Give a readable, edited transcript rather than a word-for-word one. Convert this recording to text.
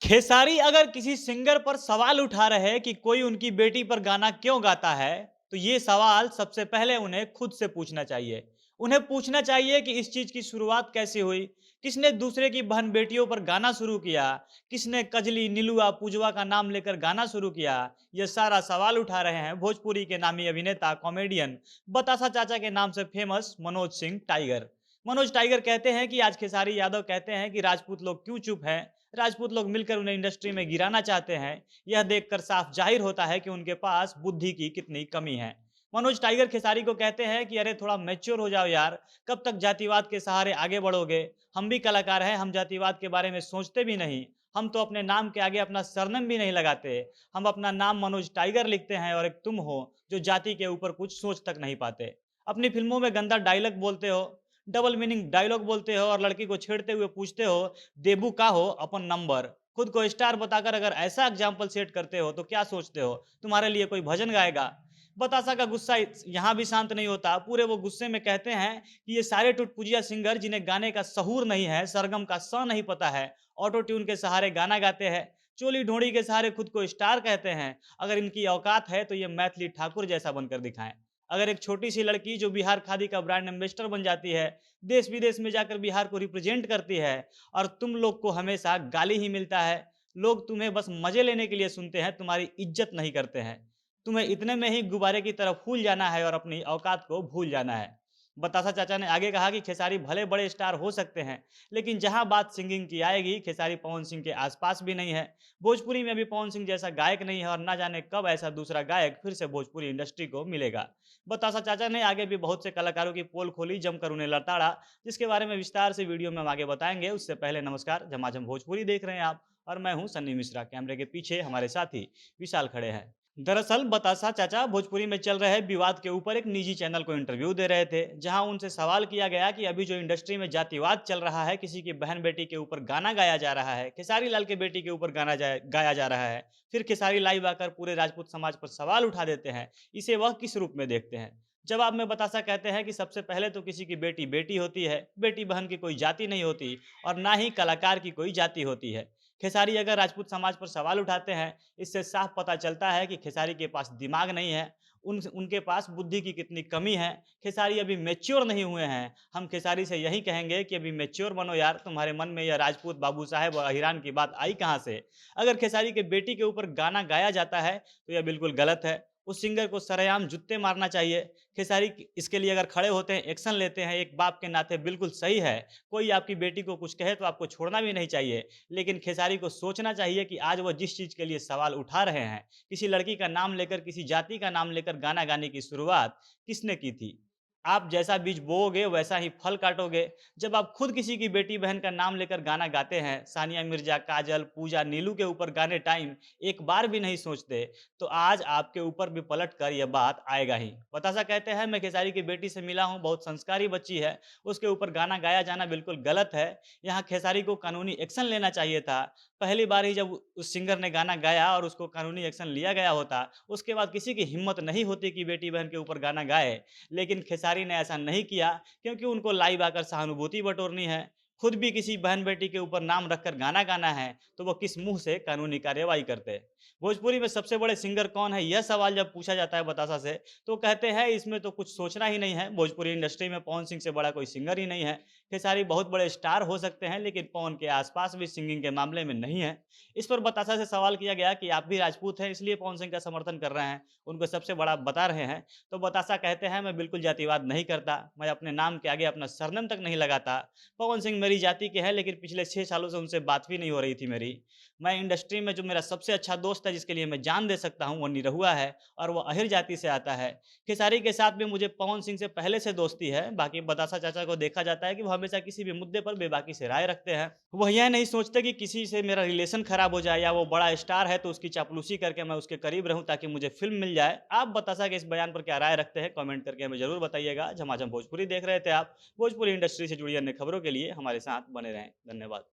खेसारी अगर किसी सिंगर पर सवाल उठा रहे हैं कि कोई उनकी बेटी पर गाना क्यों गाता है, तो ये सवाल सबसे पहले उन्हें खुद से पूछना चाहिए। उन्हें पूछना चाहिए कि इस चीज की शुरुआत कैसे हुई, किसने दूसरे की बहन बेटियों पर गाना शुरू किया, किसने कजली, नीलुआ, पूजवा का नाम लेकर गाना शुरू किया। ये सारा सवाल उठा रहे हैं भोजपुरी के नामी अभिनेता, कॉमेडियन, बतासा चाचा के नाम से famous Manoj Singh tiger. Manoj tiger कहते हैं कि आज खेसारी यादव कहते हैं कि राजपूत लोग क्यों चुप हैं, राजपूत लोग मिलकर उन्हें इंडस्ट्री में गिराना चाहते हैं। यह देखकर साफ जाहिर होता है कि उनके पास बुद्धि की कितनी कमी है। मनोज टाइगर खेसारी को कहते हैं कि अरे थोड़ा मैच्योर हो जाओ यार, कब तक जातिवाद के सहारे आगे बढ़ोगे। हम भी कलाकार हैं, हम जातिवाद के बारे में सोचते भी नहीं। हम तो अपने नाम के आगे अपना सरनेम भी नहीं लगाते। हम अपना नाम मनोज टाइगर लिखते हैं और एक तुम हो जो जाति के ऊपर कुछ सोच तक नहीं पाते। अपनी फिल्मों में गंदा डायलॉग बोलते हो, डबल मीनिंग डायलॉग बोलते हो और लड़की को छेड़ते हुए पूछते हो देबू का हो अपन नंबर। खुद को स्टार बताकर अगर ऐसा एग्जाम्पल सेट करते हो तो क्या सोचते हो तुम्हारे लिए कोई भजन गाएगा। बतासा का गुस्सा यहाँ भी शांत नहीं होता। पूरे वो गुस्से में कहते हैं कि ये सारे टुटपुजिया सिंगर जिन्हें गाने का सहूर नहीं है, सरगम का स नहीं पता है, ऑटो ट्यून के सहारे गाना गाते हैं, चोली ढोड़ी के सहारे खुद को स्टार कहते हैं। अगर इनकी औकात है तो ये मैथिली ठाकुर जैसा बनकर दिखाएं। अगर एक छोटी सी लड़की जो बिहार खादी का ब्रांड एम्बेसडर बन जाती है, देश विदेश में जाकर बिहार को रिप्रेजेंट करती है, और तुम लोग को हमेशा गाली ही मिलता है, लोग तुम्हें बस मजे लेने के लिए सुनते हैं, तुम्हारी इज्जत नहीं करते हैं, तुम्हें इतने में ही गुब्बारे की तरफ फूल जाना है और अपनी औकात को भूल जाना है। बतासा चाचा ने आगे कहा कि खेसारी भले बड़े स्टार हो सकते हैं, लेकिन जहां बात सिंगिंग की आएगी, खेसारी पवन सिंह के आसपास भी नहीं है। भोजपुरी में भी पवन सिंह जैसा गायक नहीं है और ना जाने कब ऐसा दूसरा गायक फिर से भोजपुरी इंडस्ट्री को मिलेगा। बतासा चाचा ने आगे भी बहुत से कलाकारों की पोल खोली, जमकर उन्हें लताड़ा, जिसके बारे में विस्तार से वीडियो में हम आगे बताएंगे। उससे पहले नमस्कार, झमाझम भोजपुरी देख रहे हैं आप और मैं हूं सन्नी मिश्रा। कैमरे के पीछे हमारे साथी विशाल खड़े हैं। दरअसल बतासा चाचा भोजपुरी में चल रहे विवाद के ऊपर एक निजी चैनल को इंटरव्यू दे रहे थे, जहां उनसे सवाल किया गया कि अभी जो इंडस्ट्री में जातिवाद चल रहा है, किसी की बहन बेटी के ऊपर गाना गाया जा रहा है, खेसारी लाल के बेटी के ऊपर गाया जा रहा है, फिर खेसारी लाइव आकर पूरे राजपूत समाज पर सवाल उठा देते हैं, इसे वह किस रूप में देखते हैं। जवाब में बतासा कहते हैं कि सबसे पहले तो किसी की बेटी बेटी होती है, बेटी बहन की कोई जाति नहीं होती और ना ही कलाकार की कोई जाति होती है। खेसारी अगर राजपूत समाज पर सवाल उठाते हैं, इससे साफ पता चलता है कि खेसारी के पास दिमाग नहीं है, उनके पास बुद्धि की कितनी कमी है। खेसारी अभी मैच्योर नहीं हुए हैं। हम खेसारी से यही कहेंगे कि अभी मैच्योर बनो यार, तुम्हारे मन में यह राजपूत बाबू साहेब और अहिरान की बात आई कहाँ से। अगर खेसारी के बेटी के ऊपर गाना गाया जाता है तो यह बिल्कुल गलत है। उस सिंगर को सरेआम जूते मारना चाहिए। खेसारी इसके लिए अगर खड़े होते हैं, एक्शन लेते हैं, एक बाप के नाते बिल्कुल सही है। कोई आपकी बेटी को कुछ कहे तो आपको छोड़ना भी नहीं चाहिए। लेकिन खेसारी को सोचना चाहिए कि आज वह जिस चीज़ के लिए सवाल उठा रहे हैं, किसी लड़की का नाम लेकर, किसी जाति का नाम लेकर गाना गाने की शुरुआत किसने की थी? आप जैसा बीज बोओगे वैसा ही फल काटोगे। जब आप खुद किसी की बेटी बहन का नाम लेकर गाना गाते हैं, सानिया मिर्जा, काजल, पूजा, नीलू के ऊपर गाने टाइम एक बार भी नहीं सोचते, तो आज आपके ऊपर भी पलट कर यह बात आएगा ही। बतासा कहते हैं मैं खेसारी की बेटी से मिला हूँ, बहुत संस्कारी बच्ची है, उसके ऊपर गाना गाया जाना बिल्कुल गलत है। यहाँ खेसारी को कानूनी एक्शन लेना चाहिए था। पहली बार ही जब उस सिंगर ने गाना गाया और उसको कानूनी एक्शन लिया गया होता, उसके बाद किसी की हिम्मत नहीं होती कि बेटी बहन के ऊपर गाना गाए। लेकिन खेसारी ने ऐसा नहीं किया, क्योंकि उनको लाइव आकर सहानुभूति बटोरनी है। खुद भी किसी बहन बेटी के ऊपर नाम रखकर गाना गाना है, तो वो किस मुंह से कानूनी कार्रवाई करते। भोजपुरी में सबसे बड़े सिंगर कौन है, यह सवाल जब पूछा जाता है बतासा से, तो कहते हैं इसमें तो कुछ सोचना ही नहीं है। भोजपुरी इंडस्ट्री में पवन सिंह से बड़ा कोई सिंगर ही नहीं है। खेसारी बहुत बड़े स्टार हो सकते हैं, लेकिन पवन के आसपास भी सिंगिंग के मामले में नहीं है। इस पर बतासा से सवाल किया गया कि आप भी राजपूत हैं, इसलिए पवन सिंह का समर्थन कर रहे हैं, उनको सबसे बड़ा बता रहे हैं। तो बतासा कहते हैं मैं बिल्कुल जातिवाद नहीं करता, मैं अपने नाम के आगे अपना सरनेम तक नहीं लगाता। पवन सिंह मेरी जाति के हैं, लेकिन पिछले 6 सालों से उनसे बात भी नहीं हो रही थी मेरी। मैं इंडस्ट्री में जो मेरा सबसे अच्छा दोस्त है, जिसके लिए मैं जान दे सकता हूँ, वो निरहुआ है और वो अहिर जाति से आता है। खेसारी के साथ भी मुझे पवन सिंह से पहले से दोस्ती है। बाकी बतासा चाचा को देखा जाता है कि वो हमेशा किसी भी मुद्दे पर बेबाकी से राय रखते हैं। वो यह नहीं सोचते कि किसी से मेरा रिलेशन खराब हो जाए या वो बड़ा स्टार है तो उसकी चापलूसी करके मैं उसके करीब रहूं ताकि मुझे फिल्म मिल जाए। आप बतासा के इस बयान पर क्या राय रखते हैं, कमेंट करके हमें जरूर बताइएगा। झमाझम भोजपुरी देख रहे थे आप। भोजपुरी इंडस्ट्री से जुड़ी अन्य खबरों के लिए हमारे साथ बने रहें। धन्यवाद।